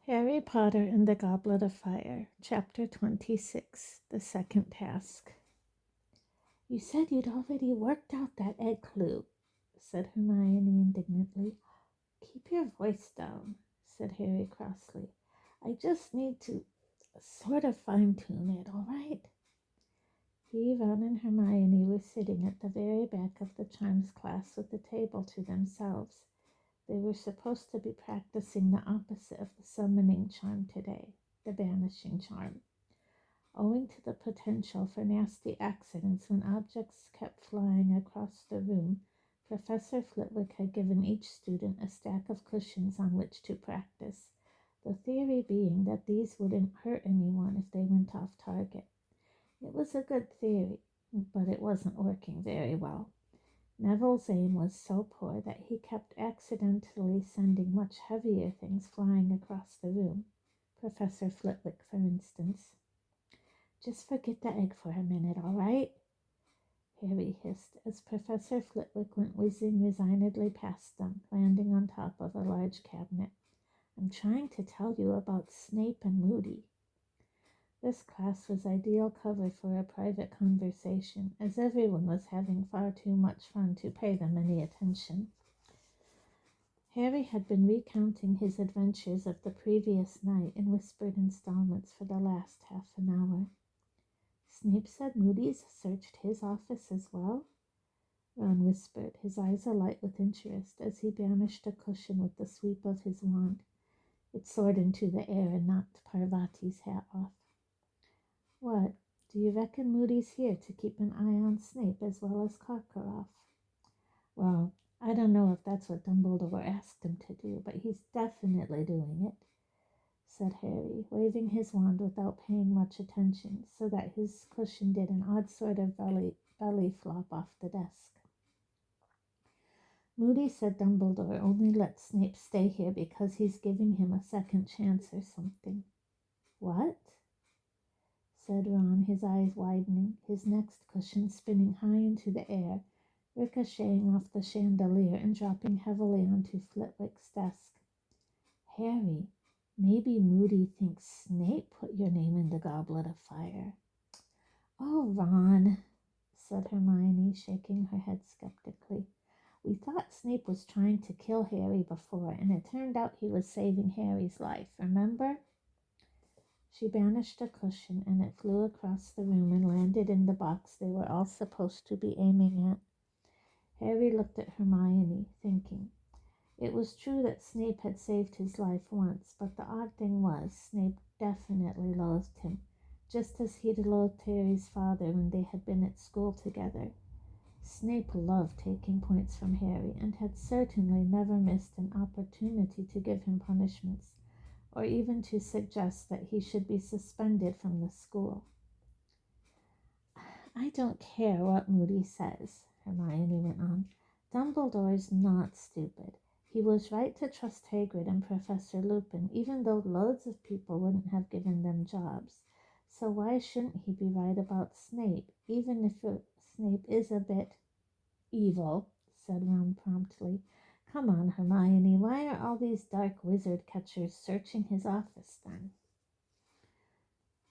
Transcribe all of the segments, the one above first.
Harry Potter and the Goblet of Fire, Chapter 26, The Second Task. "You said you'd already worked out that egg clue," said Hermione indignantly. "Keep your voice down," said Harry crossly. "I just need to sort of fine-tune it, all right?" He, Ron, and Hermione were sitting at the very back of the charms class with the table to themselves. They were supposed to be practicing the opposite of the summoning charm today, the banishing charm. Owing to the potential for nasty accidents when objects kept flying across the room, Professor Flitwick had given each student a stack of cushions on which to practice, the theory being that these wouldn't hurt anyone if they went off target. It was a good theory, but it wasn't working very well. Neville's aim was so poor that he kept accidentally sending much heavier things flying across the room. Professor Flitwick, for instance. "Just forget the egg for a minute, all right?" Harry hissed as Professor Flitwick went whizzing resignedly past them, landing on top of a large cabinet. "I'm trying to tell you about Snape and Moody." This class was ideal cover for a private conversation, as everyone was having far too much fun to pay them any attention. Harry had been recounting his adventures of the previous night in whispered installments for the last half an hour. "Snape said Moody's searched his office as well?" Ron whispered, his eyes alight with interest, as he banished a cushion with the sweep of his wand. It soared into the air and knocked Parvati's hat off. "What? Do you reckon Moody's here to keep an eye on Snape as well as Karkaroff?" "Well, I don't know if that's what Dumbledore asked him to do, but he's definitely doing it," said Harry, waving his wand without paying much attention, so that his cushion did an odd sort of belly flop off the desk. "Moody said Dumbledore only let Snape stay here because he's giving him a second chance or something." "What?" said Ron, his eyes widening, his next cushion spinning high into the air, ricocheting off the chandelier and dropping heavily onto Flitwick's desk. "Harry, maybe Moody thinks Snape put your name in the Goblet of Fire." "Oh, Ron," said Hermione, shaking her head skeptically. "We thought Snape was trying to kill Harry before, and it turned out he was saving Harry's life, remember?" She banished a cushion, and it flew across the room and landed in the box they were all supposed to be aiming at. Harry looked at Hermione, thinking. It was true that Snape had saved his life once, but the odd thing was, Snape definitely loathed him, just as he'd loathed Harry's father when they had been at school together. Snape loved taking points from Harry, and had certainly never missed an opportunity to give him punishments, or even to suggest that he should be suspended from the school. "I don't care what Moody says," Hermione went on. "Dumbledore's not stupid. He was right to trust Hagrid and Professor Lupin, even though loads of people wouldn't have given them jobs. So why shouldn't he be right about Snape, even if Snape is a bit evil?" said Ron promptly. "Come on, Hermione, why are all these dark wizard catchers searching his office then?"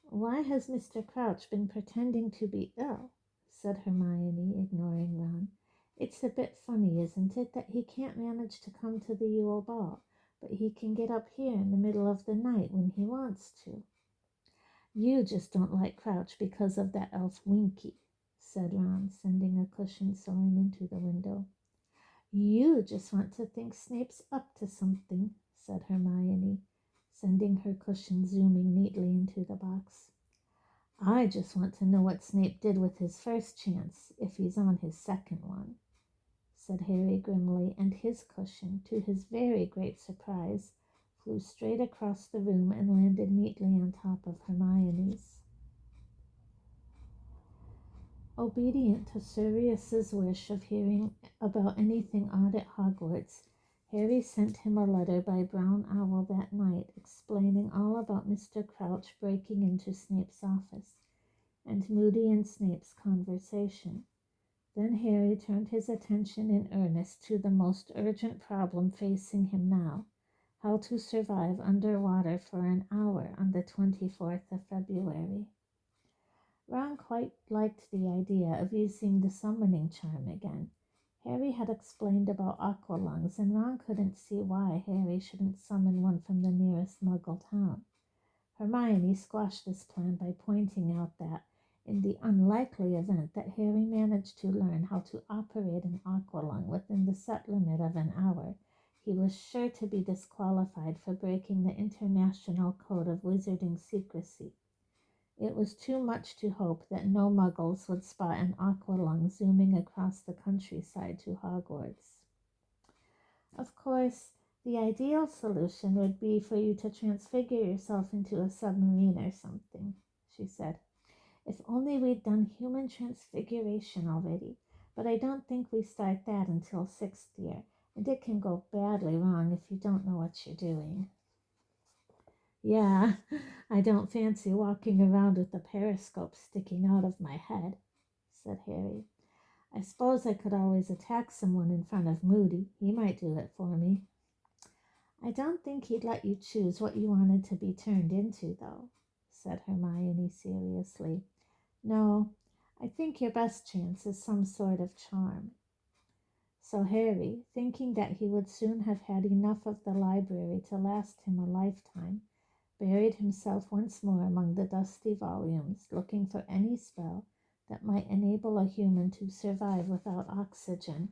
"Why has Mr. Crouch been pretending to be ill?" said Hermione, ignoring Ron. "It's a bit funny, isn't it, that he can't manage to come to the Yule Ball, but he can get up here in the middle of the night when he wants to." "You just don't like Crouch because of that elf Winky," said Ron, sending a cushion soaring into the window. "You just want to think Snape's up to something," said Hermione, sending her cushion zooming neatly into the box. "I just want to know what Snape did with his first chance, if he's on his second one," said Harry grimly, and his cushion, to his very great surprise, flew straight across the room and landed neatly on top of Hermione's. Obedient to Sirius's wish of hearing about anything odd at Hogwarts, Harry sent him a letter by Brown Owl that night explaining all about Mr. Crouch breaking into Snape's office, and Moody and Snape's conversation. Then Harry turned his attention in earnest to the most urgent problem facing him now, How to Survive Underwater for an Hour on the 24th of February. Ron quite liked the idea of using the summoning charm again. Harry had explained about aqua lungs, and Ron couldn't see why Harry shouldn't summon one from the nearest Muggle town. Hermione squashed this plan by pointing out that, in the unlikely event that Harry managed to learn how to operate an aqua lung within the set limit of an hour, he was sure to be disqualified for breaking the International Code of Wizarding Secrecy. It was too much to hope that no Muggles would spot an aqua lung zooming across the countryside to Hogwarts. Of course, the ideal solution would be for you to transfigure yourself into a submarine or something, she said. If only we'd done human transfiguration already, but I don't think we start that until 6th year, and it can go badly wrong if you don't know what you're doing. Yeah, I don't fancy walking around with a periscope sticking out of my head, said Harry. I suppose I could always attack someone in front of Moody. He might do it for me. I don't think he'd let you choose what you wanted to be turned into, though, said Hermione seriously. No, I think your best chance is some sort of charm. So Harry, thinking that he would soon have had enough of the library to last him a lifetime, buried himself once more among the dusty volumes, looking for any spell that might enable a human to survive without oxygen.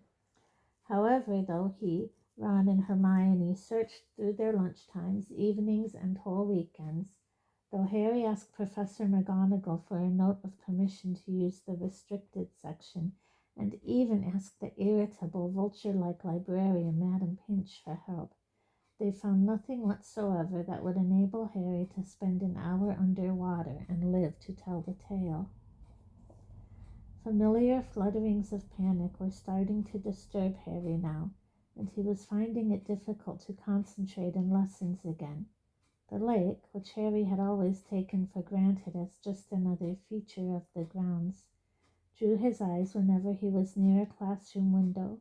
However, though he, Ron, and Hermione searched through their lunchtimes, evenings, and whole weekends, though Harry asked Professor McGonagall for a note of permission to use the restricted section, and even asked the irritable, vulture-like librarian Madam Pinch for help, they found nothing whatsoever that would enable Harry to spend an hour underwater and live to tell the tale. Familiar flutterings of panic were starting to disturb Harry now, and he was finding it difficult to concentrate in lessons again. The lake, which Harry had always taken for granted as just another feature of the grounds, drew his eyes whenever he was near a classroom window,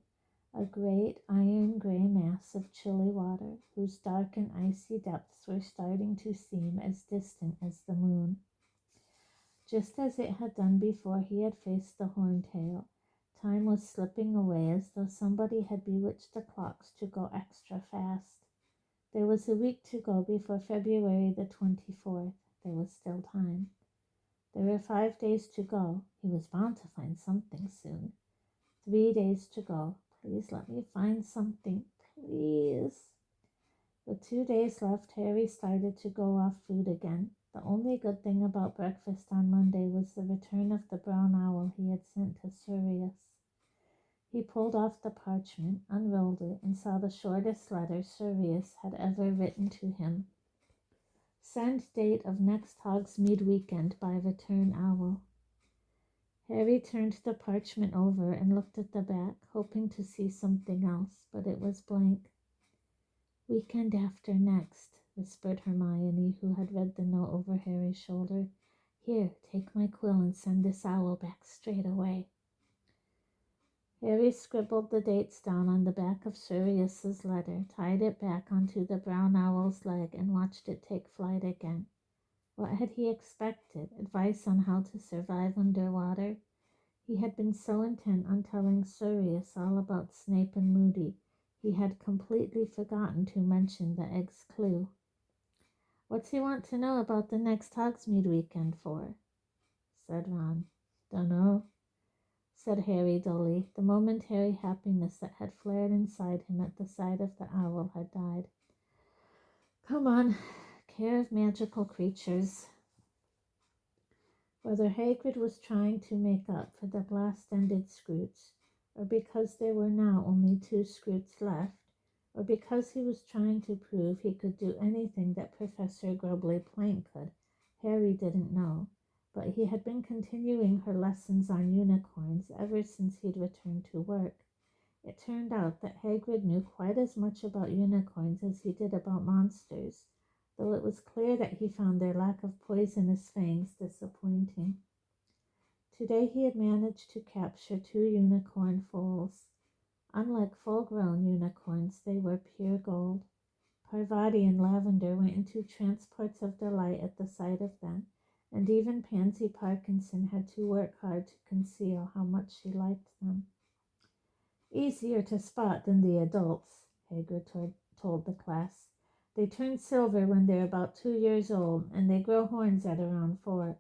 a great iron-gray mass of chilly water, whose dark and icy depths were starting to seem as distant as the moon. Just as it had done before he had faced the Horntail, time was slipping away as though somebody had bewitched the clocks to go extra fast. There was a week to go before February the 24th. There was still time. There were 5 days to go. He was bound to find something soon. 3 days to go. Please let me find something. Please. With 2 days left, Harry started to go off food again. The only good thing about breakfast on Monday was the return of the brown owl he had sent to Sirius. He pulled off the parchment, unrolled it, and saw the shortest letter Sirius had ever written to him. Send date of next Hogsmeade weekend by return owl. Harry turned the parchment over and looked at the back, hoping to see something else, but it was blank. Weekend after next, whispered Hermione, who had read the note over Harry's shoulder. Here, take my quill and send this owl back straight away. Harry scribbled the dates down on the back of Sirius's letter, tied it back onto the brown owl's leg, and watched it take flight again. What had he expected? Advice on how to survive underwater? He had been so intent on telling Sirius all about Snape and Moody, he had completely forgotten to mention the egg's clue. What's he want to know about the next Hogsmeade weekend for? Said Ron. Dunno, said Harry dully. The momentary happiness that had flared inside him at the sight of the owl had died. Come on, care of magical creatures. Whether Hagrid was trying to make up for the blast-ended Scroots, or because there were now only 2 Scroots left, or because he was trying to prove he could do anything that Professor Grubbly Plank could, Harry didn't know, but he had been continuing her lessons on unicorns ever since he'd returned to work. It turned out that Hagrid knew quite as much about unicorns as he did about monsters, though it was clear that he found their lack of poisonous fangs disappointing. Today he had managed to capture 2 unicorn foals. Unlike full-grown unicorns, they were pure gold. Parvati and Lavender went into transports of delight at the sight of them, and even Pansy Parkinson had to work hard to conceal how much she liked them. Easier to spot than the adults, Hagrid told the class. They turn silver when they're about 2 years old, and they grow horns at around 4.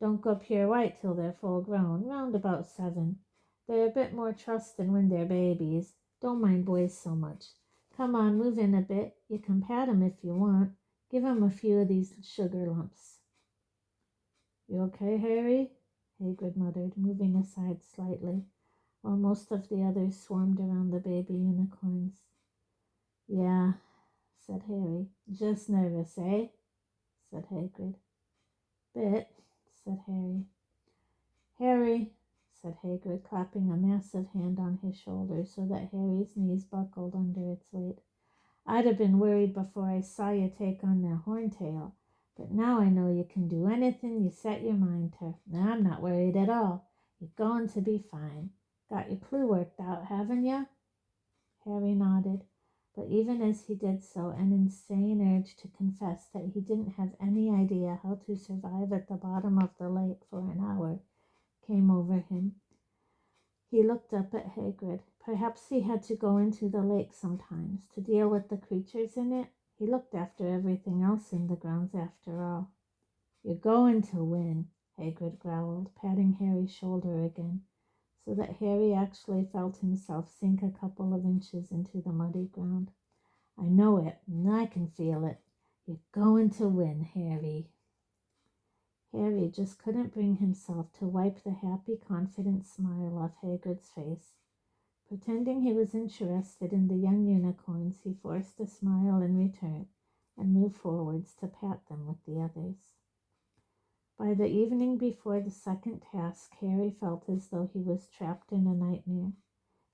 Don't go pure white till they're full grown, round about 7. They're a bit more trustin' when they're babies. Don't mind boys so much. Come on, move in a bit. You can pat 'em if you want. Give 'em a few of these sugar lumps. You okay, Harry? Hagrid muttered, moving aside slightly, while most of the others swarmed around the baby unicorns. Yeah, said Harry. Just nervous, eh? Said Hagrid. Bit, said Harry. Harry, said Hagrid, clapping a massive hand on his shoulder so that Harry's knees buckled under its weight. I'd have been worried before I saw you take on that horntail, but now I know you can do anything you set your mind to. Now I'm not worried at all. You're going to be fine. Got your clue worked out, haven't you? Harry nodded, but even as he did so, an insane urge to confess that he didn't have any idea how to survive at the bottom of the lake for an hour came over him. He looked up at Hagrid. Perhaps he had to go into the lake sometimes to deal with the creatures in it. He looked after everything else in the grounds after all. You're going to win, Hagrid growled, patting Harry's shoulder again, so that Harry actually felt himself sink a couple of inches into the muddy ground. I know it, and I can feel it. You're going to win, Harry. Harry just couldn't bring himself to wipe the happy, confident smile off Hagrid's face. Pretending he was interested in the young unicorns, he forced a smile in return and moved forwards to pat them with the others. By the evening before the second task, Harry felt as though he was trapped in a nightmare.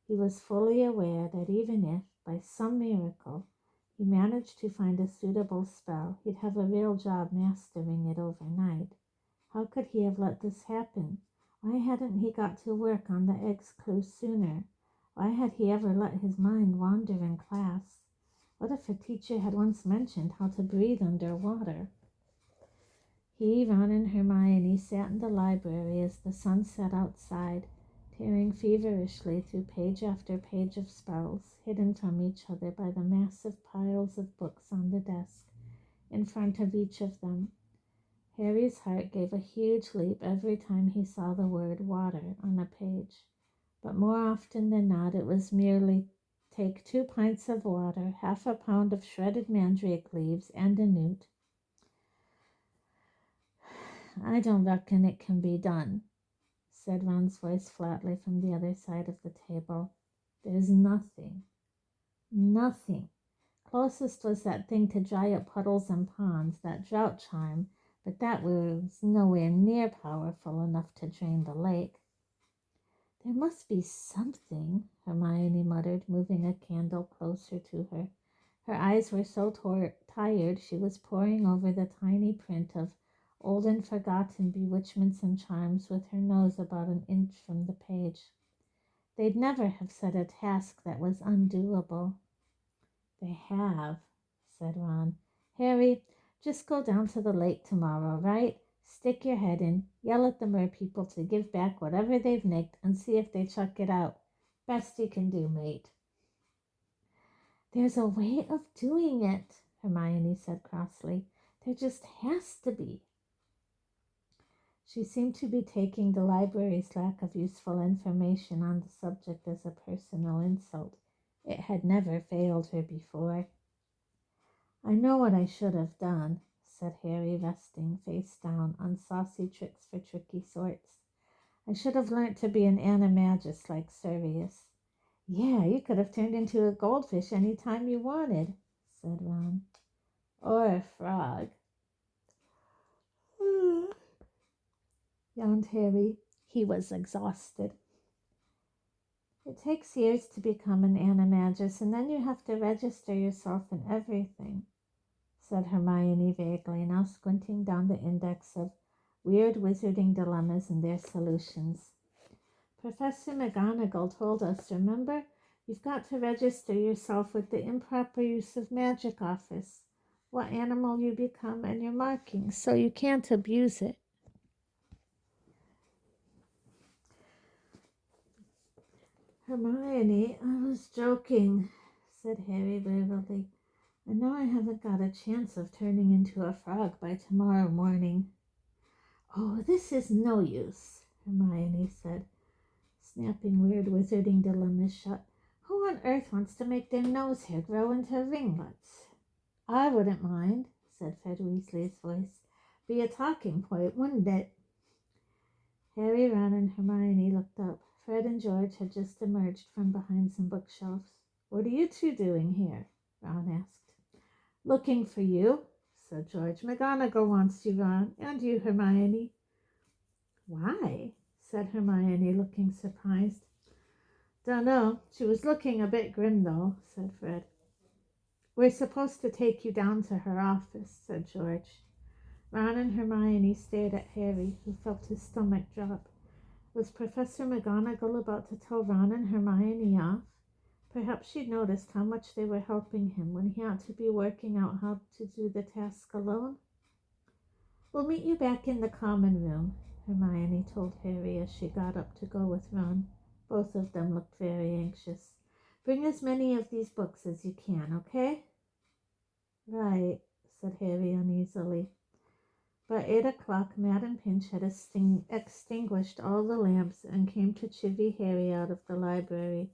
He was fully aware that even if, by some miracle, he managed to find a suitable spell, he'd have a real job mastering it overnight. How could he have let this happen? Why hadn't he got to work on the egg's clue sooner? Why had he ever let his mind wander in class? What if a teacher had once mentioned how to breathe underwater? He, Ron, and Hermione sat in the library as the sun set outside, tearing feverishly through page after page of spells, hidden from each other by the massive piles of books on the desk in front of each of them. Harry's heart gave a huge leap every time he saw the word water on a page, but more often than not it was merely take 2 pints of water, half a pound of shredded mandrake leaves, and a newt. I don't reckon it can be done, said Ron's voice flatly from the other side of the table. There's nothing. Closest was that thing to dry up puddles and ponds, that drought charm, but that was nowhere near powerful enough to drain the lake. There must be something, Hermione muttered, moving a candle closer to her. Her eyes were so tired she was poring over the tiny print of old and forgotten bewitchments and charms with her nose about an inch from the page. They'd never have set a task that was undoable. They have, said Ron. Harry, just go down to the lake tomorrow, right? Stick your head in, yell at the merpeople to give back whatever they've nicked, and see if they chuck it out. Best you can do, mate. There's a way of doing it, Hermione said crossly. There just has to be. She seemed to be taking the library's lack of useful information on the subject as a personal insult. It had never failed her before. I know what I should have done, said Harry, resting face down on saucy tricks for tricky sorts. I should have learnt to be an animagus like Sirius. Yeah, you could have turned into a goldfish any time you wanted, said Ron. Or a frog. Yawned Harry. He was exhausted. It takes years to become an animagus, and then you have to register yourself in everything, said Hermione vaguely, now squinting down the index of weird wizarding dilemmas and their solutions. Professor McGonagall told us, remember, You've got to register yourself with the improper use of magic office, what animal you become, and your markings, so you can't abuse it. Hermione, I was joking, said Harry bravely. I know I haven't got a chance of turning into a frog by tomorrow morning. Oh, this is no use, Hermione said, snapping weird wizarding dilemmas shut. Who on earth wants to make their nose hair grow into ringlets? I wouldn't mind, said Fred Weasley's voice. Be a talking point, wouldn't it? Harry, Ron, and Hermione looked up. Fred and George had just emerged from behind some bookshelves. What are you two doing here? Ron asked. Looking for you, said George. McGonagall wants you, Ron, and you, Hermione. Why? Said Hermione, looking surprised. Dunno. She was looking a bit grim, though, said Fred. We're supposed to take you down to her office, said George. Ron and Hermione stared at Harry, who felt his stomach drop. Was Professor McGonagall about to tell Ron and Hermione off? Perhaps she'd noticed how much they were helping him when he ought to be working out how to do the task alone. We'll meet you back in the common room, Hermione told Harry as she got up to go with Ron. Both of them looked very anxious. Bring as many of these books as you can, okay? Right, said Harry uneasily. By 8 o'clock, Madam Pinch had extinguished all the lamps and came to chivvy Harry out of the library.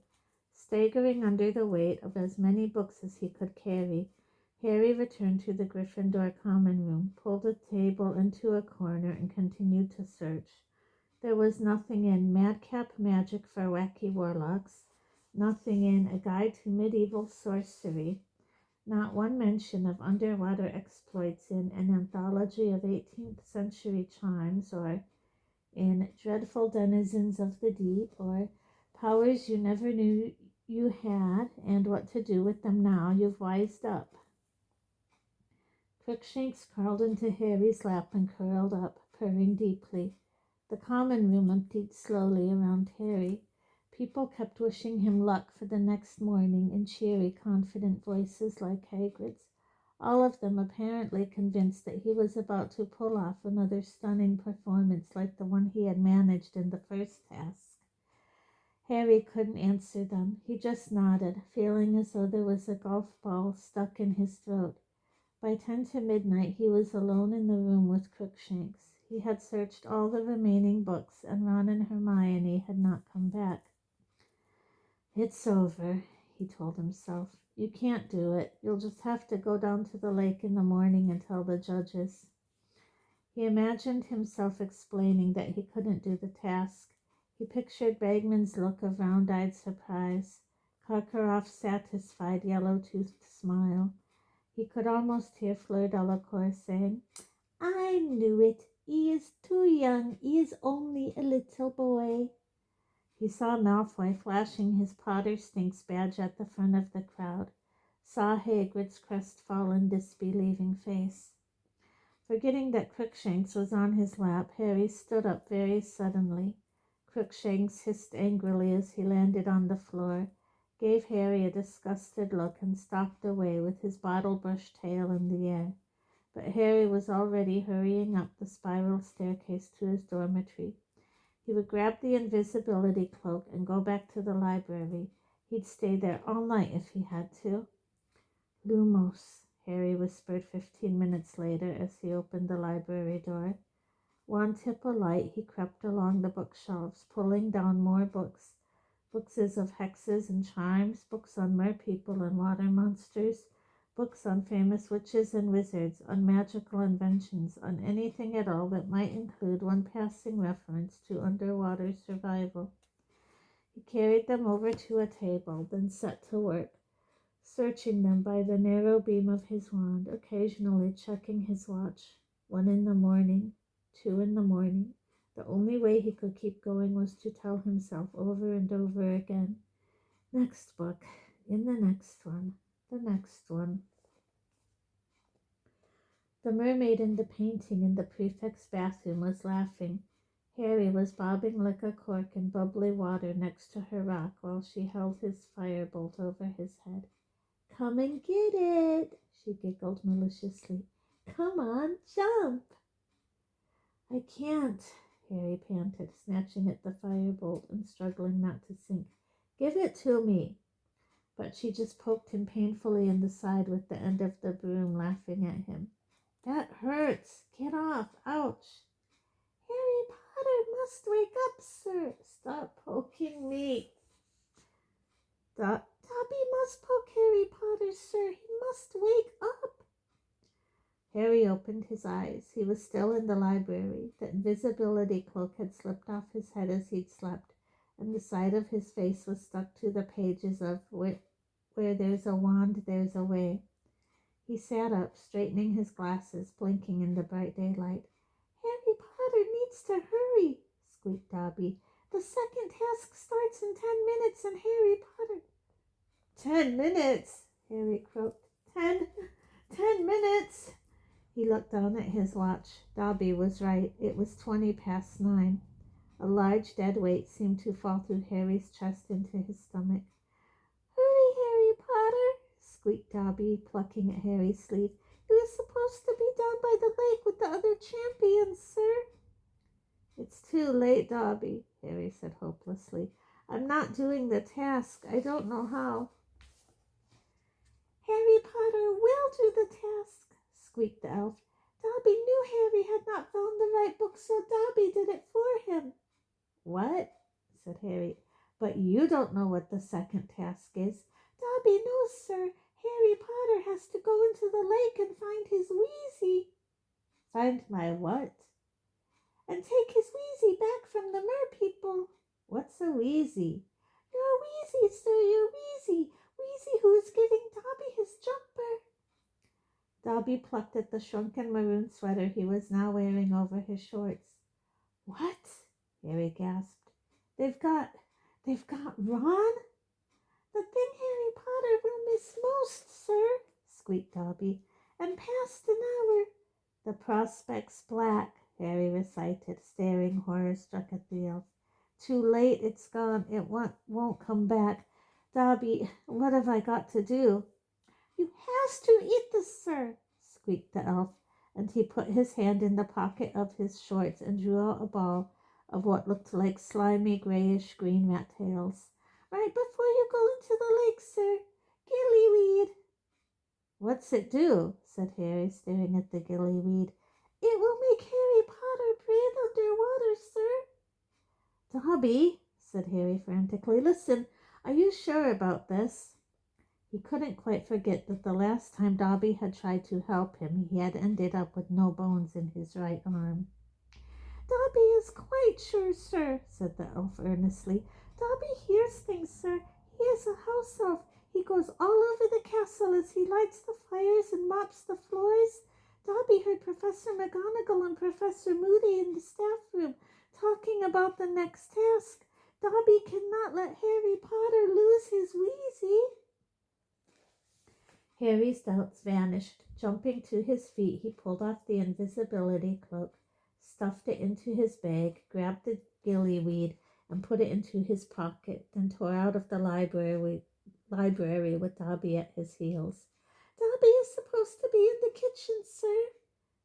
Staggering under the weight of as many books as he could carry, Harry returned to the Gryffindor common room, pulled a table into a corner, and continued to search. There was nothing in Madcap Magic for Wacky Warlocks, nothing in A Guide to Medieval Sorcery, not one mention of underwater exploits in An Anthology of 18th Century Chimes, or in Dreadful Denizens of the Deep, or Powers You Never Knew You Had, and What to Do with Them Now You've Wised Up. Crookshanks crawled into Harry's lap and curled up, purring deeply. The common room emptied slowly around Harry. People kept wishing him luck for the next morning in cheery, confident voices like Hagrid's, all of them apparently convinced that he was about to pull off another stunning performance like the one he had managed in the first task. Harry couldn't answer them. He just nodded, feeling as though there was a golf ball stuck in his throat. By 10 to midnight, he was alone in the room with Crookshanks. He had searched all the remaining books, and Ron and Hermione had not come back. It's over, he told himself. You can't do it. You'll just have to go down to the lake in the morning and tell the judges. He imagined himself explaining that he couldn't do the task. He pictured Bagman's look of round-eyed surprise, Karkaroff's satisfied yellow-toothed smile. He could almost hear Fleur Delacour saying, I knew it. He is too young. He is only a little boy. He saw Malfoy flashing his Potter Stinks badge at the front of the crowd, saw Hagrid's crestfallen, disbelieving face. Forgetting that Crookshanks was on his lap, Harry stood up very suddenly. Crookshanks hissed angrily as he landed on the floor, gave Harry a disgusted look, and stalked away with his bottle-brush tail in the air. But Harry was already hurrying up the spiral staircase to his dormitory. He would grab the invisibility cloak and go back to the library. He'd stay there all night if he had to. Lumos, Harry whispered 15 minutes later as he opened the library door. One tip of light, he crept along the bookshelves, pulling down more books. Books of hexes and charms, books on merpeople and water monsters, books on famous witches and wizards, on magical inventions, on anything at all that might include one passing reference to underwater survival. He carried them over to a table, then set to work, searching them by the narrow beam of his wand, occasionally checking his watch. 1 in the morning, 2 in the morning. The only way he could keep going was to tell himself over and over again, next book, in the next one, the next one. The mermaid in the painting in the prefect's bathroom was laughing. Harry was bobbing like a cork in bubbly water next to her rock while she held his firebolt over his head. "Come and get it," she giggled maliciously. "Come on, jump." "I can't," Harry panted, snatching at the firebolt and struggling not to sink. "Give it to me." But she just poked him painfully in the side with the end of the broom, laughing at him. "That hurts. Get off. Ouch." "Harry Potter must wake up, sir." "Stop poking me." "Dobby must poke Harry Potter, sir. He must wake up." Harry opened his eyes. He was still in the library. The invisibility cloak had slipped off his head as he'd slept, and the side of his face was stuck to the pages of Where there's a wand, there's a way. He sat up, straightening his glasses, blinking in the bright daylight. "Harry Potter needs to hurry," squeaked Dobby. "The second task starts in 10 minutes, and Harry Potter—" "10 minutes," Harry croaked. Ten minutes." He looked down at his watch. Dobby was right. It was 20 past 9. A large dead weight seemed to fall through Harry's chest into his stomach. "Hurry, Harry Potter," squeaked Dobby, plucking at Harry's sleeve. "He was supposed to be down by the lake with the other champions, sir." "It's too late, Dobby," Harry said hopelessly. "I'm not doing the task. I don't know how." "Harry Potter will do the task," squeaked the elf. "Dobby knew Harry had not found the right book, so Dobby did it for him." "What?" said Harry. "But you don't know what the second task is." "Dobby knows, sir. Harry Potter has to go into the lake and find his Wheezy." "Find my what?" "And take his Wheezy back from the mer people." "What's a Wheezy?" "Your Wheezy, sir, your Wheezy. Wheezy who is giving Dobby his jumper." Dobby plucked at the shrunken maroon sweater he was now wearing over his shorts. "What?" Harry gasped. They've got Ron?" "The thing Harry Potter will miss most, sir," squeaked Dobby. "And past an hour—" "The prospect's black," Harry recited, staring horror-struck at the elf. "Too late, it's gone. It won't come back. Dobby, what have I got to do?" "You has to eat this, sir," squeaked the elf, and he put his hand in the pocket of his shorts and drew out a ball of what looked like slimy grayish-green rat tails. "Right before you go into the lake, sir. Gillyweed." "What's it do?" said Harry, staring at the gillyweed. "It will make Harry Potter breathe underwater, sir." "Dobby," said Harry frantically, "listen, are you sure about this?" He couldn't quite forget that the last time Dobby had tried to help him, he had ended up with no bones in his right arm. "Dobby is quite sure, sir," said the elf earnestly. "Dobby hears things, sir. He is a house elf. He goes all over the castle as he lights the fires and mops the floors. Dobby heard Professor McGonagall and Professor Moody in the staff room talking about the next task. Dobby cannot let Harry Potter lose his Wheezy." Harry's doubts vanished. Jumping to his feet, he pulled off the invisibility cloak, stuffed it into his bag, grabbed the gillyweed, and put it into his pocket, then tore out of the library with Dobby at his heels. "Dobby is supposed to be in the kitchen, sir,"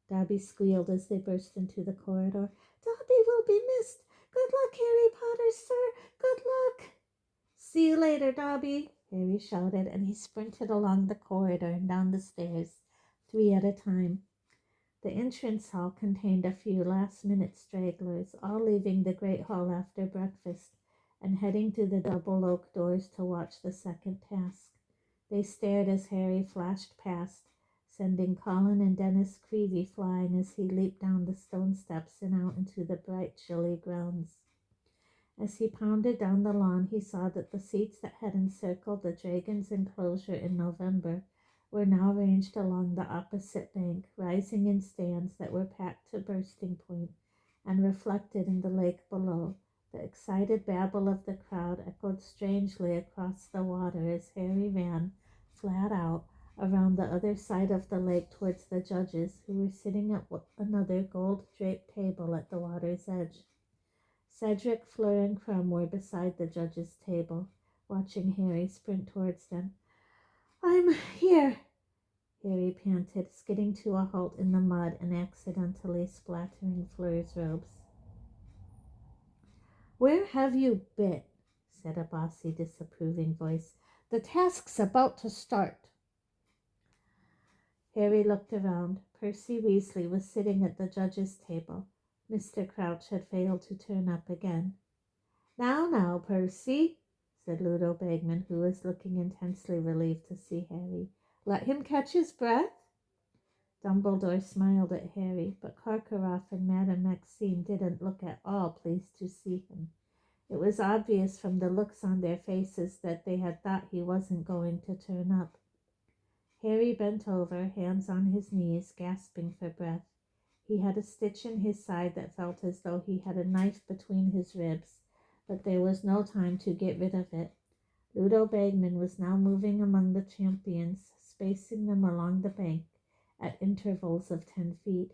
Dobby squealed as they burst into the corridor. "Dobby will be missed. Good luck, Harry Potter, sir. Good luck." "See you later, Dobby," Harry shouted, and he sprinted along the corridor and down the stairs, 3 at a time. The entrance hall contained a few last-minute stragglers, all leaving the great hall after breakfast and heading to the double oak doors to watch the second task. They stared as Harry flashed past, sending Colin and Dennis Creevy flying as he leaped down the stone steps and out into the bright, chilly grounds. As he pounded down the lawn, he saw that the seats that had encircled the dragon's enclosure in November were now ranged along the opposite bank, rising in stands that were packed to bursting point and reflected in the lake below. The excited babble of the crowd echoed strangely across the water as Harry ran, flat out, around the other side of the lake towards the judges, who were sitting at another gold-draped table at the water's edge. Cedric, Fleur, and Crumb were beside the judge's table, watching Harry sprint towards them. "I'm here," Harry panted, skidding to a halt in the mud and accidentally splattering Fleur's robes. "Where have you been?" said a bossy, disapproving voice. "The task's about to start." Harry looked around. Percy Weasley was sitting at the judge's table. Mr. Crouch had failed to turn up again. Now, Percy," said Ludo Bagman, who was looking intensely relieved to see Harry. "Let him catch his breath." Dumbledore smiled at Harry, but Karkaroff and Madame Maxime didn't look at all pleased to see him. It was obvious from the looks on their faces that they had thought he wasn't going to turn up. Harry bent over, hands on his knees, gasping for breath. He had a stitch in his side that felt as though he had a knife between his ribs, but there was no time to get rid of it. Ludo Bagman was now moving among the champions, spacing them along the bank at intervals of 10 feet.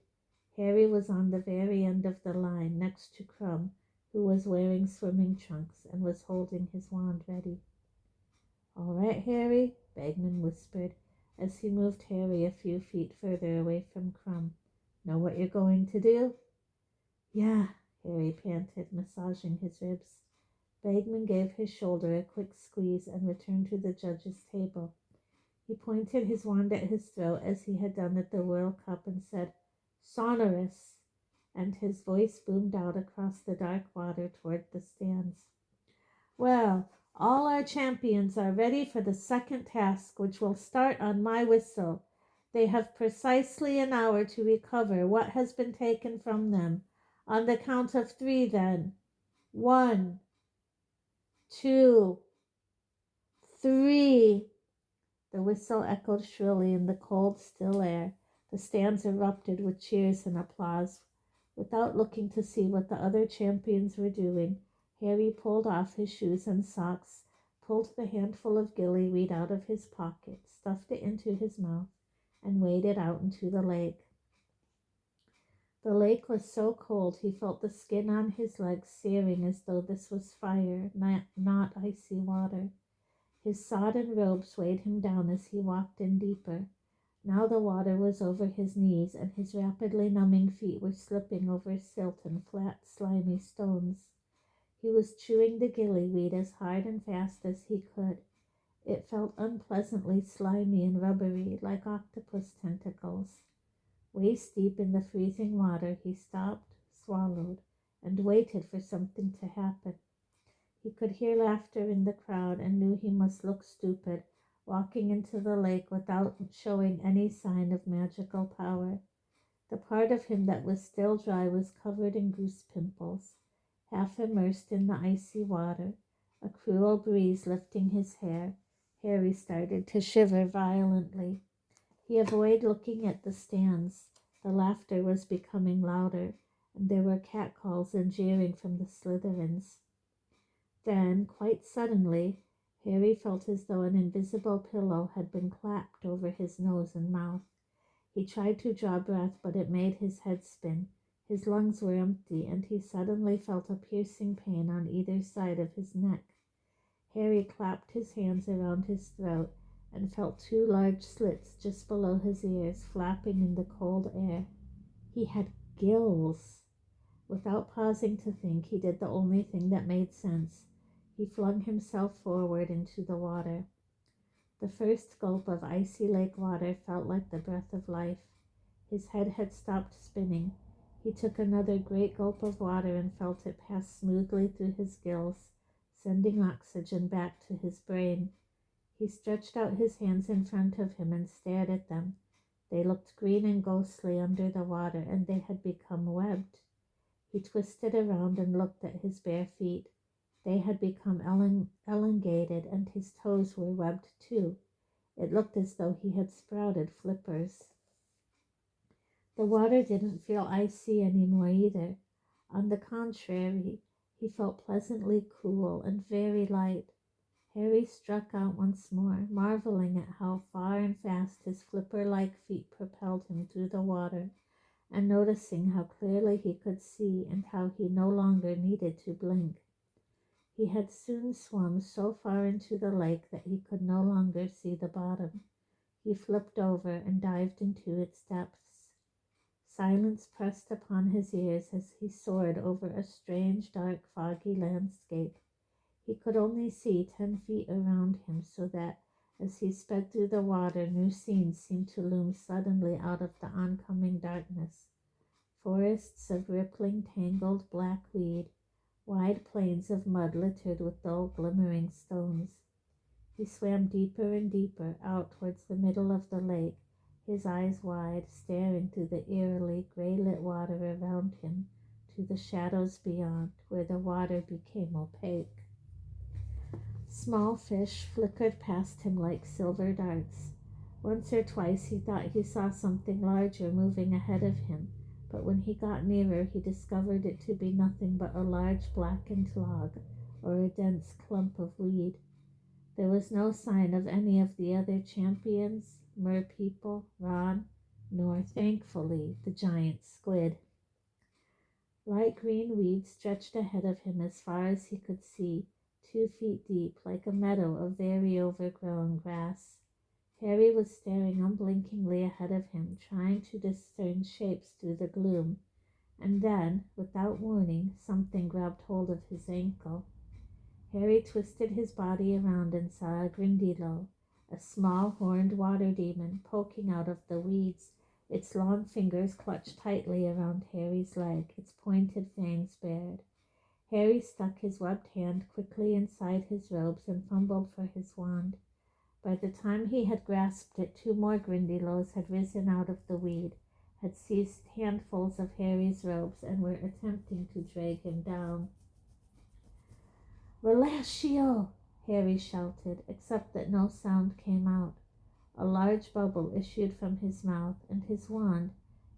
Harry was on the very end of the line, next to Crumb, who was wearing swimming trunks and was holding his wand ready. "All right, Harry," Bagman whispered, as he moved Harry a few feet further away from Crumb. "Know what you're going to do?" "Yeah," Harry panted, massaging his ribs. Bagman gave his shoulder a quick squeeze and returned to the judge's table. He pointed his wand at his throat as he had done at the World Cup and said, "Sonorous," and his voice boomed out across the dark water toward the stands. "Well, all our champions are ready for the second task, which will start on my whistle. They have precisely an hour to recover what has been taken from them. On the count of 3, then. 1, 2, 3. The whistle echoed shrilly in the cold, still air. The stands erupted with cheers and applause. Without looking to see what the other champions were doing, Harry pulled off his shoes and socks, pulled the handful of gillyweed out of his pocket, stuffed it into his mouth, and waded out into the lake. The lake was so cold he felt the skin on his legs searing as though this was fire, not icy water. His sodden robes weighed him down as he walked in deeper. Now the water was over his knees, and his rapidly numbing feet were slipping over silt and flat, slimy stones. He was chewing the gillyweed as hard and fast as he could. It felt unpleasantly slimy and rubbery, like octopus tentacles. Waist deep in the freezing water, he stopped, swallowed, and waited for something to happen. He could hear laughter in the crowd and knew he must look stupid, walking into the lake without showing any sign of magical power. The part of him that was still dry was covered in goose pimples. Half immersed in the icy water, a cruel breeze lifting his hair, Harry started to shiver violently. He avoided looking at the stands. The laughter was becoming louder, and there were catcalls and jeering from the Slytherins. Then, quite suddenly, Harry felt as though an invisible pillow had been clapped over his nose and mouth. He tried to draw breath, but it made his head spin. His lungs were empty, and he suddenly felt a piercing pain on either side of his neck. Harry clapped his hands around his throat and felt 2 large slits just below his ears, flapping in the cold air. He had gills. Without pausing to think, he did the only thing that made sense. He flung himself forward into the water. The first gulp of icy lake water felt like the breath of life. His head had stopped spinning. He took another great gulp of water and felt it pass smoothly through his gills, sending oxygen back to his brain. He stretched out his hands in front of him and stared at them. They looked green and ghostly under the water, and they had become webbed. He twisted around and looked at his bare feet. They had become elongated, and his toes were webbed too. It looked as though he had sprouted flippers. The water didn't feel icy anymore either. On the contrary, he felt pleasantly cool and very light. Harry struck out once more, marveling at how far and fast his flipper-like feet propelled him through the water, and noticing how clearly he could see and how he no longer needed to blink. He had soon swum so far into the lake that he could no longer see the bottom. He flipped over and dived into its depths. Silence pressed upon his ears as he soared over a strange, dark, foggy landscape. He could only see 10 feet around him, so that as he sped through the water, new scenes seemed to loom suddenly out of the oncoming darkness. Forests of rippling, tangled black weed, wide plains of mud littered with dull, glimmering stones. He swam deeper and deeper out towards the middle of the lake, his eyes wide, staring through the eerily gray-lit water around him to the shadows beyond, where the water became opaque. Small fish flickered past him like silver darts. Once or twice he thought he saw something larger moving ahead of him, but when he got nearer he discovered it to be nothing but a large blackened log or a dense clump of weed. There was no sign of any of the other champions, merpeople, Ron, nor, thankfully, the giant squid. Light green weeds stretched ahead of him as far as he could see, 2 feet deep, like a meadow of very overgrown grass. Harry was staring unblinkingly ahead of him, trying to discern shapes through the gloom, and then, without warning, something grabbed hold of his ankle. Harry twisted his body around and saw a Grindylow, a small horned water demon, poking out of the weeds. Its long fingers clutched tightly around Harry's leg, its pointed fangs bared. Harry stuck his webbed hand quickly inside his robes and fumbled for his wand. By the time he had grasped it, 2 more Grindylows had risen out of the weed, had seized handfuls of Harry's robes, and were attempting to drag him down. "Relatio!" Harry shouted, except that no sound came out. A large bubble issued from his mouth, and his wand,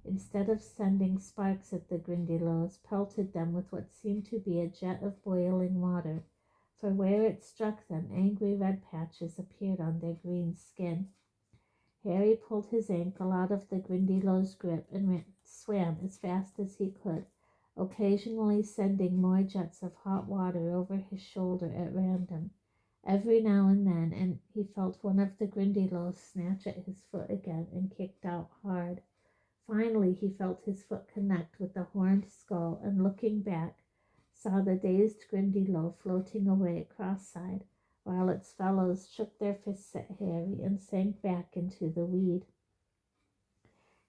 instead of sending sparks at the Grindylows, pelted them with what seemed to be a jet of boiling water, for where it struck them, angry red patches appeared on their green skin. Harry pulled his ankle out of the Grindylow's grip and swam as fast as he could, occasionally sending more jets of hot water over his shoulder at random. Every now and then, and he felt one of the Grindylows snatch at his foot again and kicked out hard. Finally, he felt his foot connect with the horned skull, and looking back, saw the dazed Grindylow floating away cross-side, while its fellows shook their fists at Harry and sank back into the weed.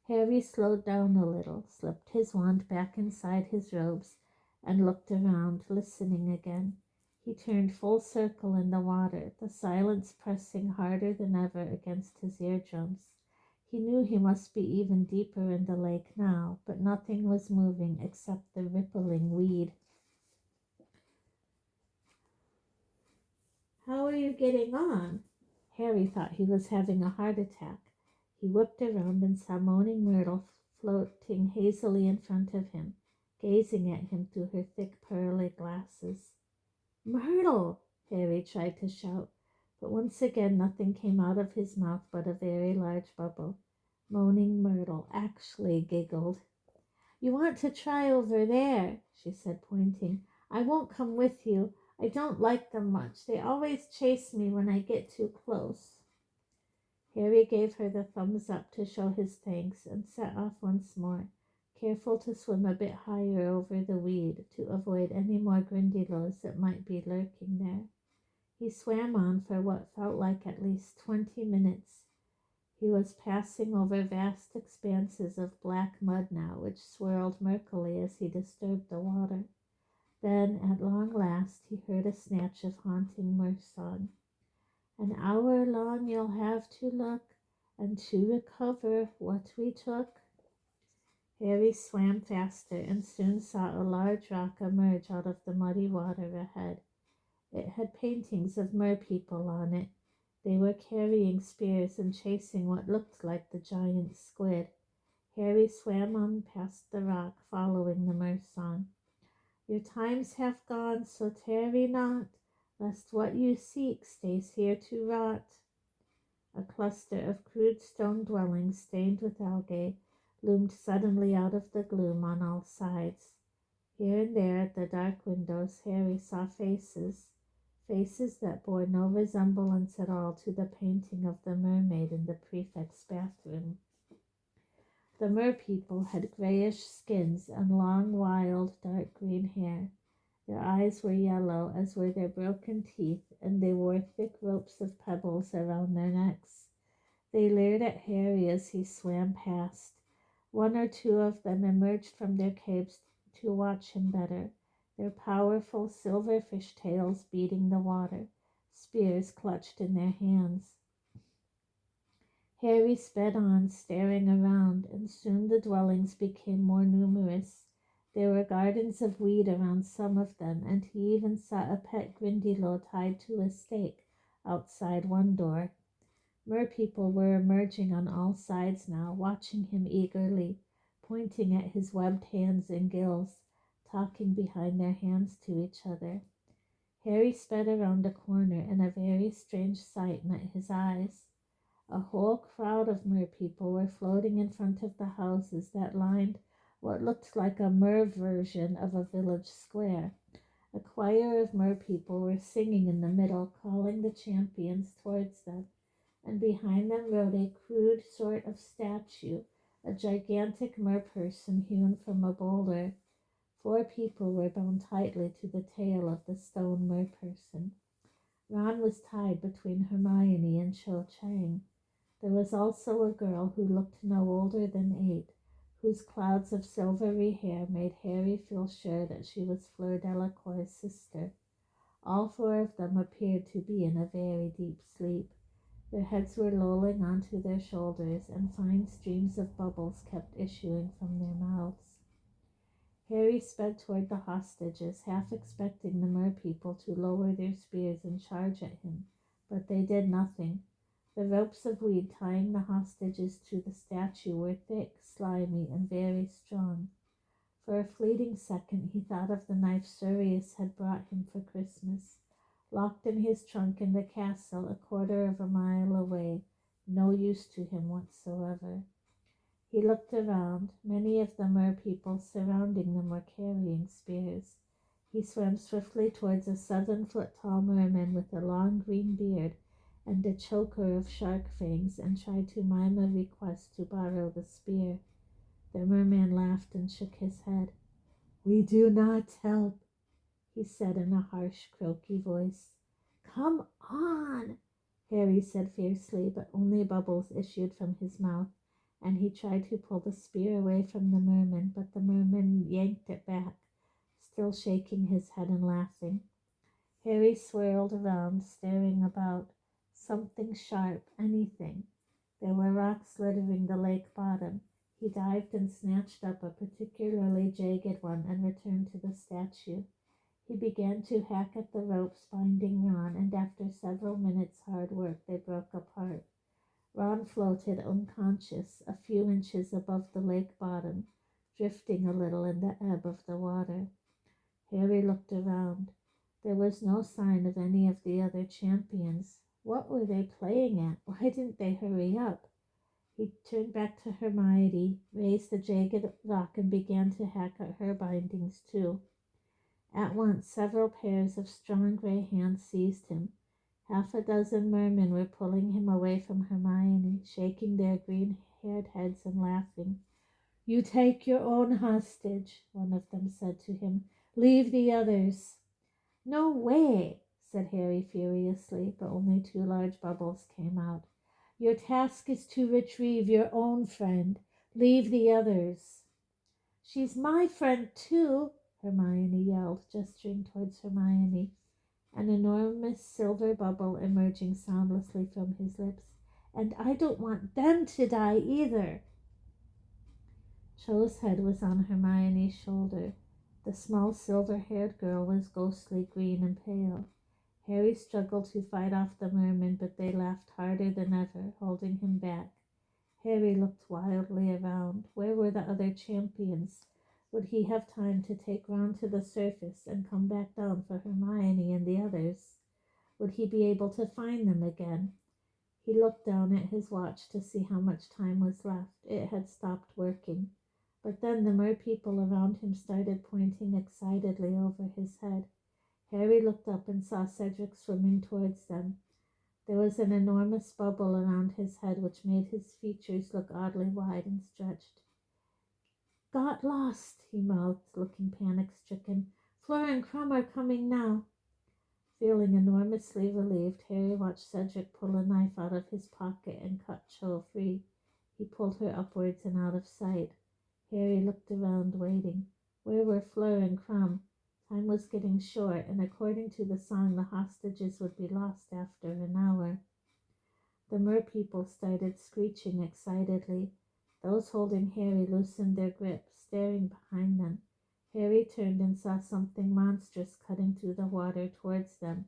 Harry slowed down a little, slipped his wand back inside his robes, and looked around, listening again. He turned full circle in the water, the silence pressing harder than ever against his eardrums. He knew he must be even deeper in the lake now, but nothing was moving except the rippling weed. "How are you getting on?" Harry thought he was having a heart attack. He whipped around and saw Moaning Myrtle floating hazily in front of him, gazing at him through her thick pearly glasses. "Myrtle!" Harry tried to shout, but once again nothing came out of his mouth but a very large bubble. Moaning Myrtle actually giggled. "You want to try over there," she said, pointing. "I won't come with you. I don't like them much. They always chase me when I get too close." Harry gave her the thumbs up to show his thanks and set off once more, careful to swim a bit higher over the weed to avoid any more Grindylows that might be lurking there. He swam on for what felt like at least 20 minutes. He was passing over vast expanses of black mud now, which swirled murkily as he disturbed the water. Then, at long last, he heard a snatch of haunting mirth song. "An hour long you'll have to look, and to recover what we took." Harry swam faster and soon saw a large rock emerge out of the muddy water ahead. It had paintings of merpeople on it. They were carrying spears and chasing what looked like the giant squid. Harry swam on past the rock, following the mirth song. "Your times have gone, so tarry not, lest what you seek stays here to rot." A cluster of crude stone dwellings stained with algae loomed suddenly out of the gloom on all sides. Here and there at the dark windows Harry saw faces, faces that bore no resemblance at all to the painting of the mermaid in the prefect's bathroom. The merpeople had grayish skins and long, wild, dark green hair. Their eyes were yellow, as were their broken teeth, and they wore thick ropes of pebbles around their necks. They leered at Harry as he swam past. One or two of them emerged from their caves to watch him better, their powerful silverfish tails beating the water, spears clutched in their hands. Harry sped on, staring around, and soon the dwellings became more numerous. There were gardens of weed around some of them, and he even saw a pet Grindylow tied to a stake outside one door. Merpeople were emerging on all sides now, watching him eagerly, pointing at his webbed hands and gills, talking behind their hands to each other. Harry sped around a corner, and a very strange sight met his eyes. A whole crowd of merpeople were floating in front of the houses that lined what looked like a mer version of a village square. A choir of merpeople were singing in the middle, calling the champions towards them, and behind them rode a crude sort of statue, a gigantic merperson hewn from a boulder. 4 people were bound tightly to the tail of the stone merperson. Ron was tied between Hermione and Cho Chang. There was also a girl who looked no older than 8, whose clouds of silvery hair made Harry feel sure that she was Fleur Delacour's sister. All 4 of them appeared to be in a very deep sleep. Their heads were lolling onto their shoulders, and fine streams of bubbles kept issuing from their mouths. Harry sped toward the hostages, half expecting the merpeople to lower their spears and charge at him, but they did nothing. The ropes of weed tying the hostages to the statue were thick, slimy, and very strong. For a fleeting second he thought of the knife Sirius had brought him for Christmas, locked in his trunk in the castle a quarter of a mile away, no use to him whatsoever. He looked around. Many of the merpeople surrounding them were carrying spears. He swam swiftly towards a 7-foot-tall merman with a long green beard and a choker of shark fangs, and tried to mime a request to borrow the spear. The merman laughed and shook his head. "We do not help," he said in a harsh, croaky voice. "Come on," Harry said fiercely, but only bubbles issued from his mouth, and he tried to pull the spear away from the merman, but the merman yanked it back, still shaking his head and laughing. Harry swirled around, staring about. Something sharp, anything. There were rocks littering the lake bottom. He dived and snatched up a particularly jagged one and returned to the statue. He began to hack at the ropes binding Ron, and after several minutes' hard work they broke apart. Ron floated unconscious a few inches above the lake bottom, drifting a little in the ebb of the water. Harry looked around. There was no sign of any of the other champions. What were they playing at? Why didn't they hurry up? He turned back to Hermione, raised the jagged rock, and began to hack at her bindings too. At once several pairs of strong gray hands seized him. Half a dozen mermen were pulling him away from Hermione, shaking their green-haired heads and laughing. "You take your own hostage," one of them said to him. "Leave the others." "No way," said Harry furiously, but only 2 large bubbles came out. "Your task is to retrieve your own friend. Leave the others." "She's my friend too," Hermione yelled, gesturing towards Hermione, an enormous silver bubble emerging soundlessly from his lips. "And I don't want them to die either." Cho's head was on Hermione's shoulder. The small silver-haired girl was ghostly green and pale. Harry struggled to fight off the mermen, but they laughed harder than ever, holding him back. Harry looked wildly around. Where were the other champions? Would he have time to take Ron to the surface and come back down for Hermione and the others? Would he be able to find them again? He looked down at his watch to see how much time was left. It had stopped working. But then the merpeople around him started pointing excitedly over his head. Harry looked up and saw Cedric swimming towards them. There was an enormous bubble around his head which made his features look oddly wide and stretched. "Got lost," he mouthed, looking panic-stricken. "Fleur and Crumb are coming now." Feeling enormously relieved, Harry watched Cedric pull a knife out of his pocket and cut Cho free. He pulled her upwards and out of sight. Harry looked around, waiting. Where were Fleur and Crumb? Time was getting short, and according to the song, the hostages would be lost after an hour. The merpeople started screeching excitedly. Those holding Harry loosened their grip, staring behind them. Harry turned and saw something monstrous cutting through the water towards them,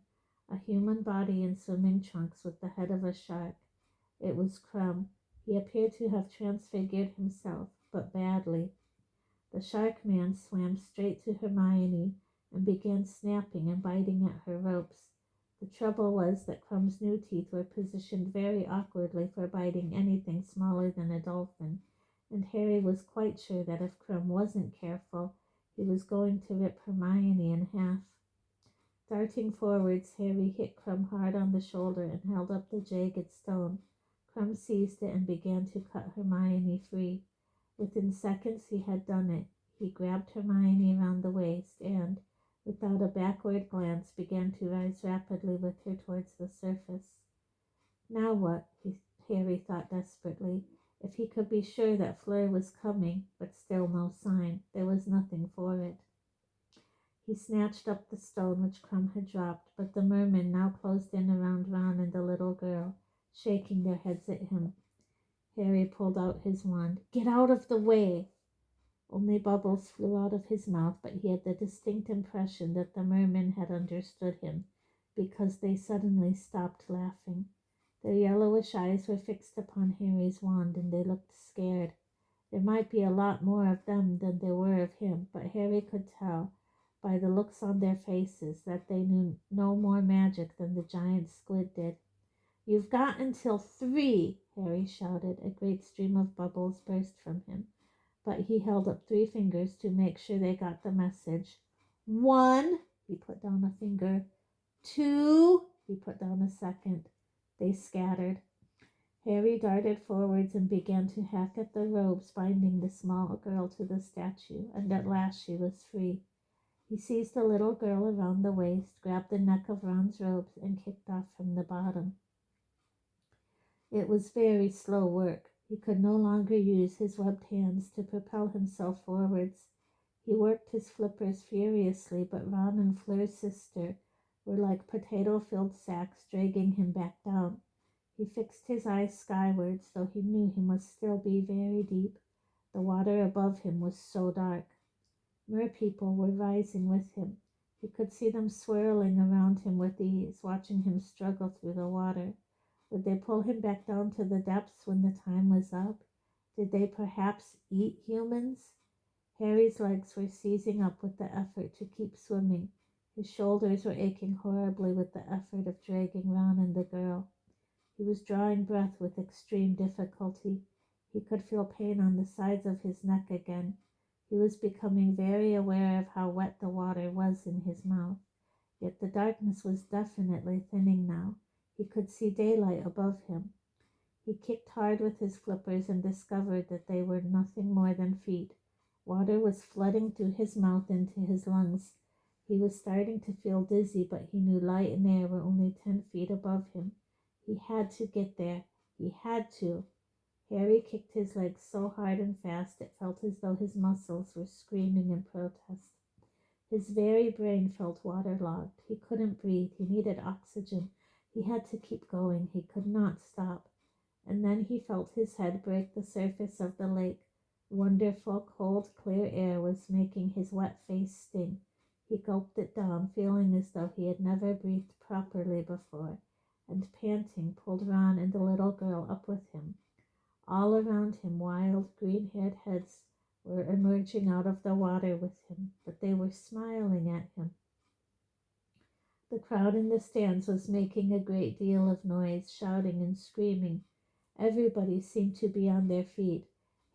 a human body in swimming trunks with the head of a shark. It was Crumb. He appeared to have transfigured himself, but badly. The shark man swam straight to Hermione and began snapping and biting at her ropes. The trouble was that Crumb's new teeth were positioned very awkwardly for biting anything smaller than a dolphin, and Harry was quite sure that if Crumb wasn't careful, he was going to rip Hermione in half. Darting forwards, Harry hit Crumb hard on the shoulder and held up the jagged stone. Crumb seized it and began to cut Hermione free. Within seconds he had done it. He grabbed Hermione around the waist and, without a backward glance, began to rise rapidly with her towards the surface. Now what? Harry thought desperately. If he could be sure that Fleur was coming, but still no sign, there was nothing for it. He snatched up the stone which Crumb had dropped, but the mermen now closed in around Ron and the little girl, shaking their heads at him. Harry pulled out his wand. "Get out of the way!" Only bubbles flew out of his mouth, but he had the distinct impression that the mermen had understood him, because they suddenly stopped laughing. Their yellowish eyes were fixed upon Harry's wand, and they looked scared. There might be a lot more of them than there were of him, but Harry could tell, by the looks on their faces, that they knew no more magic than the giant squid did. "You've got until 3!" Harry shouted. A great stream of bubbles burst from him, but he held up 3 fingers to make sure they got the message. 1, he put down a finger. 2, he put down a second. They scattered. Harry darted forwards and began to hack at the ropes binding the small girl to the statue, and at last she was free. He seized the little girl around the waist, grabbed the neck of Ron's robes, and kicked off from the bottom. It was very slow work. He could no longer use his webbed hands to propel himself forwards. He worked his flippers furiously, but Ron and Fleur's sister were like potato-filled sacks dragging him back down. He fixed his eyes skywards, though he knew he must still be very deep. The water above him was so dark. Merpeople were rising with him. He could see them swirling around him with ease, watching him struggle through the water. Would they pull him back down to the depths when the time was up? Did they perhaps eat humans? Harry's legs were seizing up with the effort to keep swimming. His shoulders were aching horribly with the effort of dragging Ron and the girl. He was drawing breath with extreme difficulty. He could feel pain on the sides of his neck again. He was becoming very aware of how wet the water was in his mouth. Yet the darkness was definitely thinning now. He could see daylight above him. He kicked hard with his flippers and discovered that they were nothing more than feet. Water was flooding through his mouth into his lungs. He was starting to feel dizzy, but he knew light and air were only 10 feet above him. He had to get there. He had to. Harry kicked his legs so hard and fast it felt as though his muscles were screaming in protest. His very brain felt waterlogged. He couldn't breathe. He needed oxygen. He had to keep going. He could not stop. And then he felt his head break the surface of the lake. Wonderful, cold, clear air was making his wet face sting. He gulped it down, feeling as though he had never breathed properly before, and panting, pulled Ron and the little girl up with him. All around him, wild, green-haired heads were emerging out of the water with him, but they were smiling at him. The crowd in the stands was making a great deal of noise, shouting and screaming. Everybody seemed to be on their feet.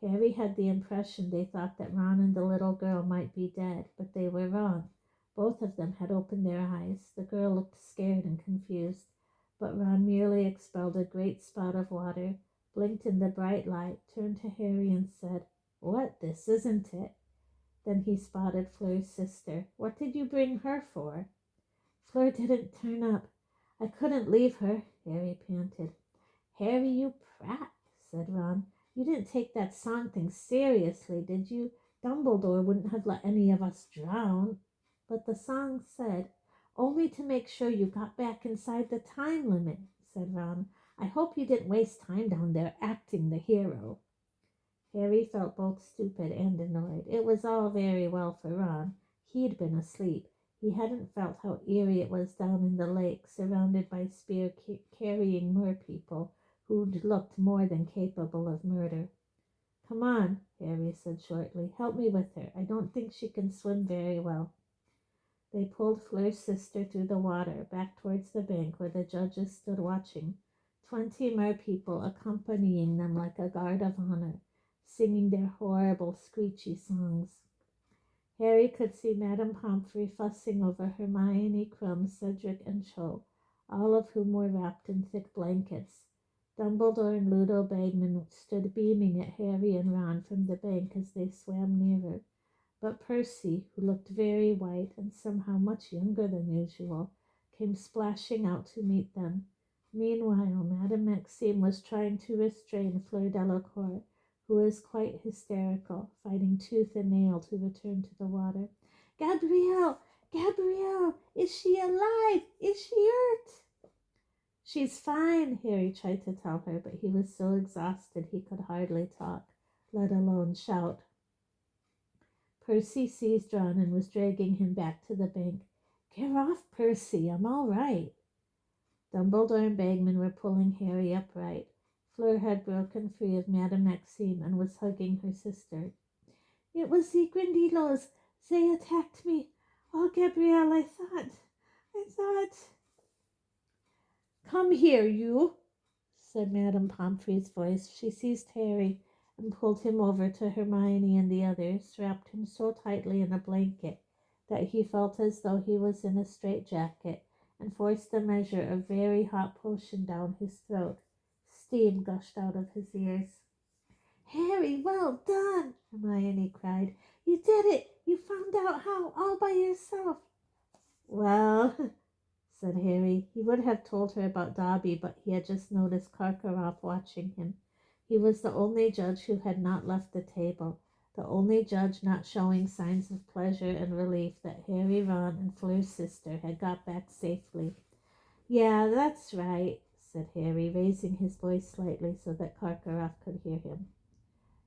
Harry had the impression they thought that Ron and the little girl might be dead, but they were wrong. Both of them had opened their eyes. The girl looked scared and confused, but Ron merely expelled a great spout of water, blinked in the bright light, turned to Harry and said, "What, this isn't it?" Then he spotted Fleur's sister. "What did you bring her for?" "Fleur didn't turn up. I couldn't leave her," Harry panted. "Harry, you prat," said Ron. "You didn't take that song thing seriously, did you? Dumbledore wouldn't have let any of us drown." "But the song said, 'Only to make sure you got back inside the time limit,'" said Ron. "I hope you didn't waste time down there acting the hero." Harry felt both stupid and annoyed. It was all very well for Ron. He'd been asleep. He hadn't felt how eerie it was down in the lake, surrounded by spear-carrying merpeople who'd looked more than capable of murder. "Come on," Harry said shortly. "Help me with her. I don't think she can swim very well." They pulled Fleur's sister through the water, back towards the bank where the judges stood watching, 20 merpeople accompanying them like a guard of honor, singing their horrible, screechy songs. Harry could see Madame Pomfrey fussing over Hermione, Krum, Cedric, and Cho, all of whom were wrapped in thick blankets. Dumbledore and Ludo Bagman stood beaming at Harry and Ron from the bank as they swam nearer. But Percy, who looked very white and somehow much younger than usual, came splashing out to meet them. Meanwhile, Madame Maxime was trying to restrain Fleur Delacour, who was quite hysterical, fighting tooth and nail to return to the water. "Gabrielle! Gabrielle! Is she alive? Is she hurt?" "She's fine," Harry tried to tell her, but he was so exhausted he could hardly talk, let alone shout. Percy seized Ron and was dragging him back to the bank. "Get off, Percy. I'm all right." Dumbledore and Bagman were pulling Harry upright. Fleur had broken free of Madame Maxime and was hugging her sister. "It was the Grindylows. They attacked me. Oh, Gabrielle, I thought. "Come here, you," said Madame Pomfrey's voice. She seized Harry and pulled him over to Hermione and the others, wrapped him so tightly in a blanket that he felt as though he was in a straitjacket, and forced a measure of very hot potion down his throat. Steam gushed out of his ears. "Harry, well done!" Hermione cried. "You did it! You found out how, all by yourself." "Well," said Harry. He would have told her about Dobby, but he had just noticed Karkaroff watching him. He was the only judge who had not left the table, the only judge not showing signs of pleasure and relief that Harry, Ron, and Fleur's sister had got back safely. "Yeah, that's right," said Harry, raising his voice slightly so that Karkaroff could hear him.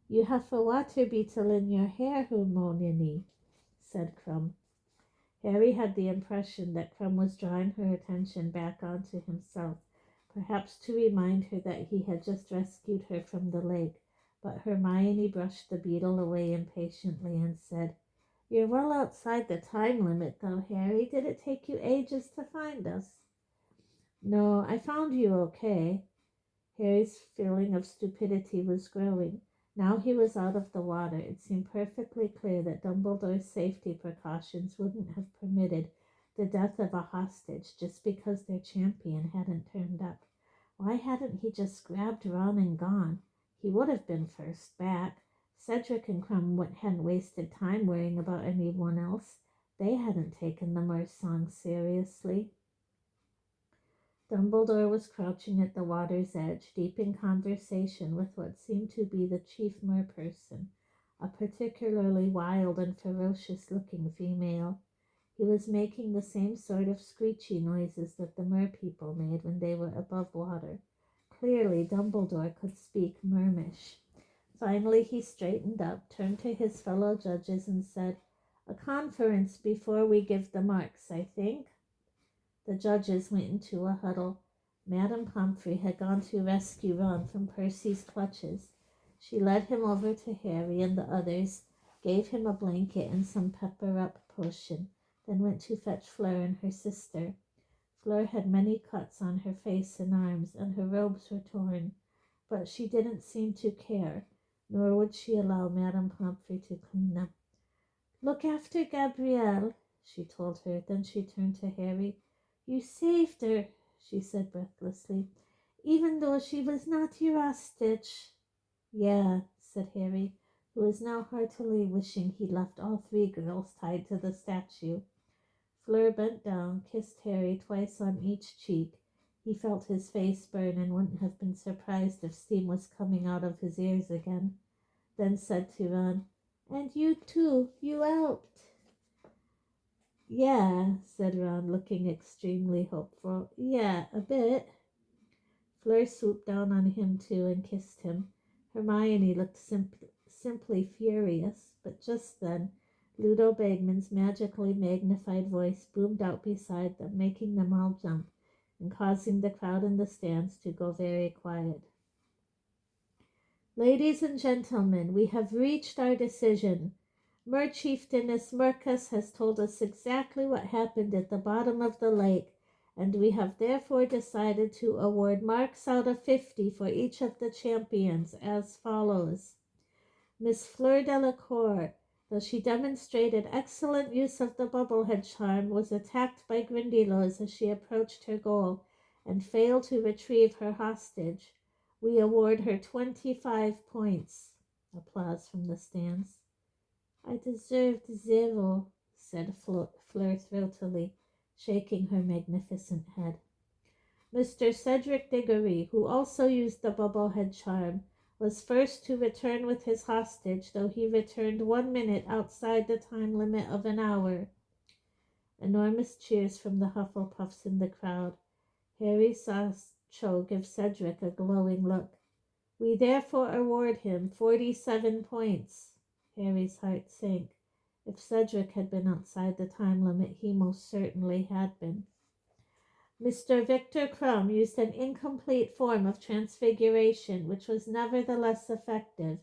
"You have a water beetle in your hair, Hermione," said Krum. Harry had the impression that Krum was drawing her attention back onto himself, perhaps to remind her that he had just rescued her from the lake, but Hermione brushed the beetle away impatiently and said, "You're well outside the time limit, though, Harry. Did it take you ages to find us?" "No, I found you okay." Harry's feeling of stupidity was growing. Now he was out of the water. It seemed perfectly clear that Dumbledore's safety precautions wouldn't have permitted the death of a hostage just because their champion hadn't turned up. Why hadn't he just grabbed Ron and gone? He would have been first back. Cedric and Krum hadn't wasted time worrying about anyone else. They hadn't taken the Mer's song seriously. Dumbledore was crouching at the water's edge, deep in conversation with what seemed to be the chief merperson, a particularly wild and ferocious-looking female. He was making the same sort of screechy noises that the merpeople made when they were above water. Clearly, Dumbledore could speak Mermish. Finally, he straightened up, turned to his fellow judges, and said, "A conference before we give the marks, I think." The judges went into a huddle. Madame Pomfrey had gone to rescue Ron from Percy's clutches. She led him over to Harry and the others, gave him a blanket and some pepper-up potion, then went to fetch Fleur and her sister. Fleur had many cuts on her face and arms, and her robes were torn, but she didn't seem to care, nor would she allow Madame Pomfrey to clean them. "Look after Gabrielle," she told her. Then she turned to Harry. "You saved her," she said breathlessly, "even though she was not your hostage." "Yeah," said Harry, who was now heartily wishing he'd left all three girls tied to the statue. Fleur bent down, kissed Harry twice on each cheek. He felt his face burn and wouldn't have been surprised if steam was coming out of his ears again. Then said to Ron, "And you too, you helped." "Yeah," said Ron, looking extremely hopeful. "Yeah, a bit." Fleur swooped down on him too and kissed him. Hermione looked simply furious, but just then Ludo Bagman's magically magnified voice boomed out beside them, making them all jump and causing the crowd in the stands to go very quiet. "Ladies and gentlemen, we have reached our decision. Merchieftainess Mercus has told us exactly what happened at the bottom of the lake, and we have therefore decided to award marks out of 50 for each of the champions as follows. Miss Fleur Delacour, though she demonstrated excellent use of the bubblehead charm, was attacked by Grindylows as she approached her goal and failed to retrieve her hostage. We award her 25 points." Applause from the stands. "I deserved 0, said Fleur throatily, shaking her magnificent head. Mr. Cedric Diggory, who also used the bubblehead charm, was first to return with his hostage, though he returned 1 minute outside the time limit of an hour. Enormous cheers from the Hufflepuffs in the crowd. Harry saw Cho give Cedric a glowing look. We therefore award him 47 points. Harry's heart sank. If Cedric had been outside the time limit, he most certainly had been. Mr. Victor Crumb used an incomplete form of transfiguration, which was nevertheless effective,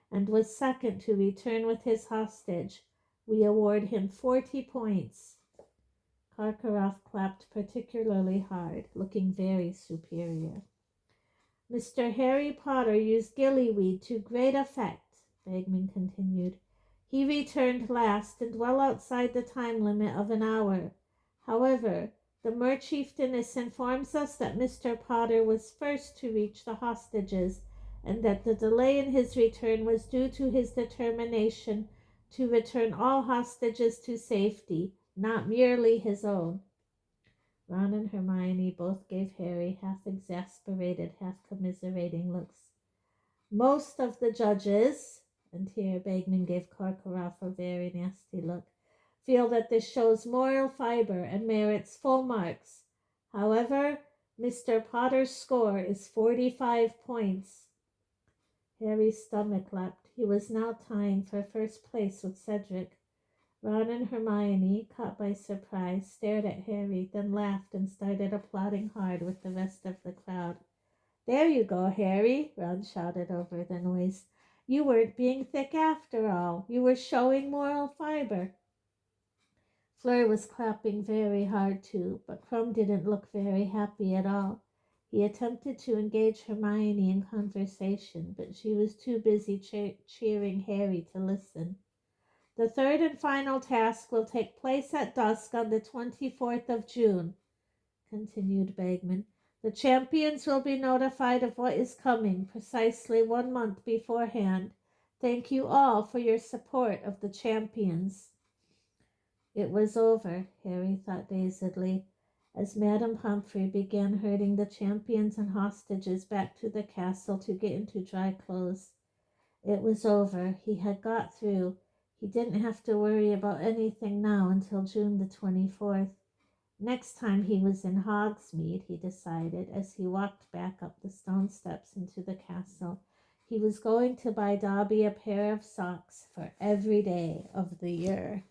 and was second to return with his hostage. We award him 40 points. Karkaroff clapped particularly hard, looking very superior. Mr. Harry Potter used gillyweed to great effect, Bagman continued. He returned last and well outside the time limit of an hour. However, the Merchieftainess informs us that Mr. Potter was first to reach the hostages, and that the delay in his return was due to his determination to return all hostages to safety, not merely his own. Ron and Hermione both gave Harry half-exasperated, half-commiserating looks. Most of the judges, and here Bagman gave Karkaroff a very nasty look, feel that this shows moral fiber and merits full marks. However, Mr. Potter's score is 45 points. Harry's stomach leapt. He was now tying for first place with Cedric. Ron and Hermione, caught by surprise, stared at Harry, then laughed and started applauding hard with the rest of the crowd. There you go, Harry, Ron shouted over the noise. You weren't being thick after all. You were showing moral fiber. Fleur was clapping very hard too, but Crumb didn't look very happy at all. He attempted to engage Hermione in conversation, but she was too busy cheering Harry to listen. The third and final task will take place at dusk on the 24th of June, continued Bagman. The champions will be notified of what is coming precisely 1 month beforehand. Thank you all for your support of the champions. It was over, Harry thought dazedly, as Madame Pomfrey began herding the champions and hostages back to the castle to get into dry clothes. It was over. He had got through. He didn't have to worry about anything now until June the 24th. Next time he was in Hogsmeade, he decided, as he walked back up the stone steps into the castle, he was going to buy Dobby a pair of socks for every day of the year.